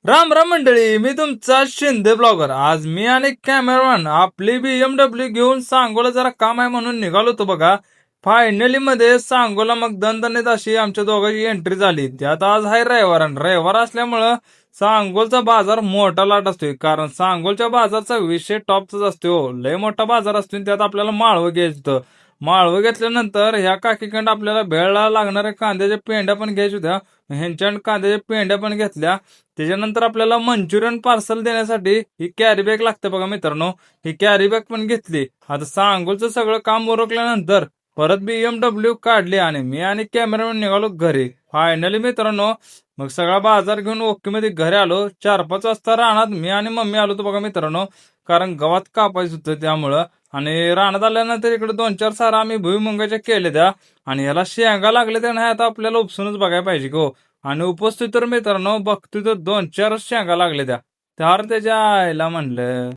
राम राम मंडळी, मी तुमचा शिंदे ब्लॉगर. आज मी आणि कॅमेरामॅन आपली BMW घेऊन सांगोला जरा काम आहे म्हणून निघालो होतो बघा. फायनली मध्ये सांगोला मग दणदणीत अशी आमच्या दोघांची एंट्री झाली. त्यात आज आहे रविवार आणि रविवार असल्यामुळं सांगोलचा बाजार मोठा लाट असतोय. कारण सांगोलच्या बाजारचा विषय टॉपचाच असतो. लय मोठा बाजार असतो आणि त्यात आपल्याला माळवं घ्यायचं होतं. माळवं घेतल्यानंतर ह्या काकीकडं आपल्याला भेळला लागणाऱ्या कांद्याच्या पेंड्या पण घ्यायच्या होत्या. ह्यांच्याकडं कांद्याच्या पेंड्या पण घेतल्या. त्याच्यानंतर आपल्याला मंचुरियन पार्सल देण्यासाठी ही कॅरी बॅग लागते बघा मित्रांनो. ही कॅरी बॅग पण घेतली. आता सांगोलचं सगळं काम उरकल्यानंतर परत BMW काढली आणि मी आणि कॅमेरामॅन निघालो घरी. फायनली मित्रांनो मग सगळा बाजार घेऊन ओके मध्ये घरी आलो. 4-5 वाजता रानात मी आणि मम्मी आलो होतो बघा मित्रांनो. कारण गवत कापायचं होतं त्यामुळं. आणि रानात आल्यानंतर इकडे 2-4 सारा आम्ही भुईमुंगाच्या केल्या त्या. आणि याला शेंगा लागले त्या नाही आता आपल्याला उपसूनच बघायला पाहिजे गो. आणि उपस्थित तर मित्रांनो बघतोय तर 2-4 शेंगा लागले त्या त्याच्या आईला म्हणलं